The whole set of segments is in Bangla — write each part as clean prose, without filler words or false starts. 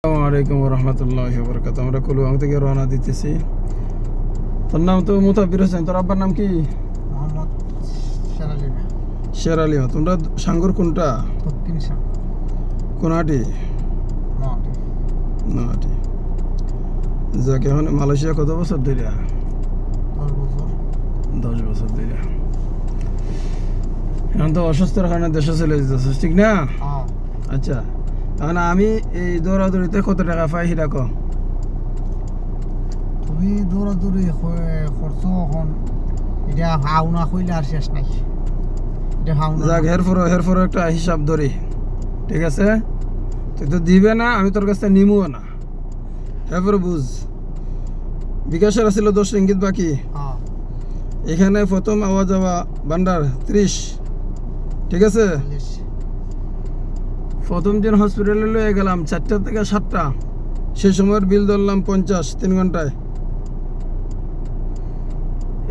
আসসালামু আলাইকুম রহমতুল্লাহি ওয়া বারাকাতুহু। আমরা কুলুয়াং থেকে রওনা দিতেছি। তোর নাম তো মুতাব্বির হোসেন, তোর আব্বার নাম কি? মোহাম্মদ শেরালি। শেরালি। তোমরা সাঙ্গুর কোনটা? দক্ষিণ সাগর কোন হাটি? নহাটি। যাকে এখন মালয়েশিয়া কত বছর ধরে? 10 বছর। 10 বছর ধরে। এখন তো অসুস্থতার কারণে দেশে চলে যেতেছিস, ঠিক না? হ্যাঁ। আচ্ছা, এখন আমি এই দৌড়াদৌড়িতে কত টাকা পাই সেটা কও। তুমি দৌড়াদৌড়ি করছো এখন, এটা হাওনা কইলে আর শেষ নাই। এটা হাওনা যাক, হেরফর একটা হিসাব ধরি, ঠিক আছে? তুই তো দিবে না, আমি তোর কাছে নিমুও না। এরপরে বুঝ, বিকাশের আছিল 10 রিঙ্গিত বাকি। হ্যাঁ। এখানে প্রথম আওয়া যাওয়া ভান্ডার 30, ঠিক আছে? প্রথম দিন হসপিটালে লয়ে গেলাম 4টা থেকে 7টা, সেই সময়ের বিল ধরলাম 50 3 ঘন্টায়।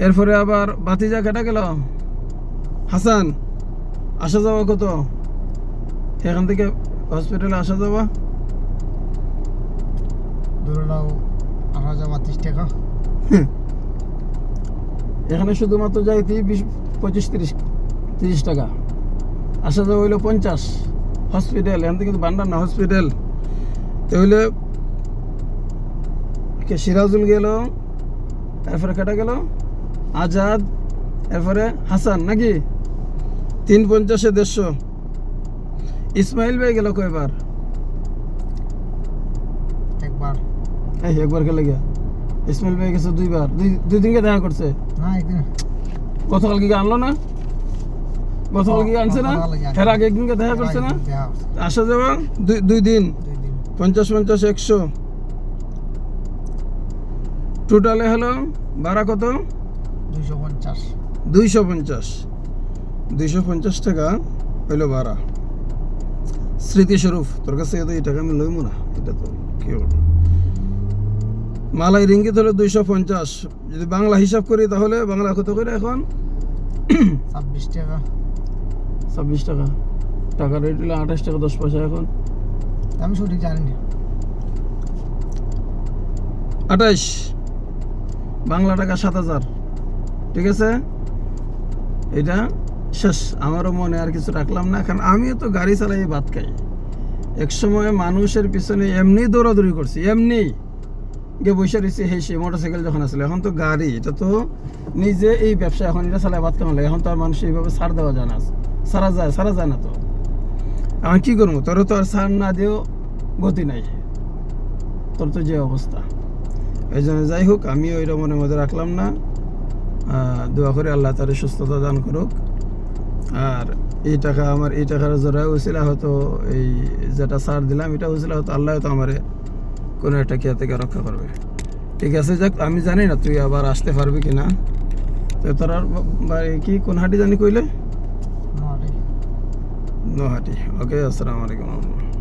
এরপরে আবার বাতিজা কেটে গেল হাসান, আসা যাওয়া কত এখান থেকে হসপিটালে আসা যাওয়া? ধরে নাও 8,032 টাকা। এখানে শুধুমাত্র যাইতে 25-30 টাকা, আসা যাওয়া হইলো 50। হসপিটাল এখান থেকে কিন্তু বান্ডার না, হসপিটাল তাহলে সিরাজুল গেল, এরপরে কেটা গেল আজাদ, এরপরে হাসান, নাকি 350-এ 150। ইসমাইল ভাই গেল কয়বার? একবার। একবার গেলে গিয়া। ইসমাইল ভাই গেছে 2বার, দুই দিনকে দেখা করছে। না, একদিন। গতকালকে কি আনলো না? গতকালকে আনছে না? এর আগে একদিনকে দেখা করছে না? আসা যাওয়া 2 দিন, 50-50 100। টোটালে হলো ভাড়া কত? 250। 250 টাকা হইলো ভাড়া। স্মৃতিস্বরূপ তোর কাছে এই টাকা আমি লইমু না, এটা তো কি বলবো। মালাই রিঙ্গিত হলো 250। যদি বাংলা হিসাব করি তাহলে বাংলা কত করে এখন? 26 টাকা। 26 টাকা। টাকার রেট হলো 28 টাকা 10 পয়সা এখন। আমি সঠিক জানি না। 28 বাংলা টাকা 7,000, ঠিক আছে? এটা শেষ। আমারও মনে আর কিছু রাখলাম না, কারণ আমিও তো গাড়ি চালাই ভাত খাই। এক সময় মানুষের পিছনে এমনি দৌড়াদৌড়ি করছি, এমনি গিয়ে বসে রয়েছি। সেই মোটরসাইকেল যখন আসলে, এখন তো গাড়ি, এটা তো নিজে এই ব্যবসা, এখন এটা চালাই ভাত খাওয়া লাগে। এখন তো আর মানুষ এইভাবে ছাড় দেওয়া যায় না, সারা যায় না। তো আমি কি করবো? তোর তো আর ছাড় না দিয়েও গতি নাই, তোর তো যে অবস্থা। এই জন্য যাই হোক, আমিও এটা মনের মধ্যে রাখলাম না। দোয়া করে আল্লাহ তার সুস্থতা দান করুক। আর এই টাকা, আমার এই টাকার জোড়া হয়েছিল হয়তো, এই যেটা ছাড় দিলাম এটা হয়েছিল হয়তো আল্লাহ তো আমার কোনো একটা কিয়া থেকে রক্ষা করবে, ঠিক আছে? যাক, আমি জানি না তুই আবার আসতে পারবি কিনা। তো তোর কি কোন হাটি জানি কইলে? নহাটি। নহাটি। ওকে, আসসালামু আলাইকুম।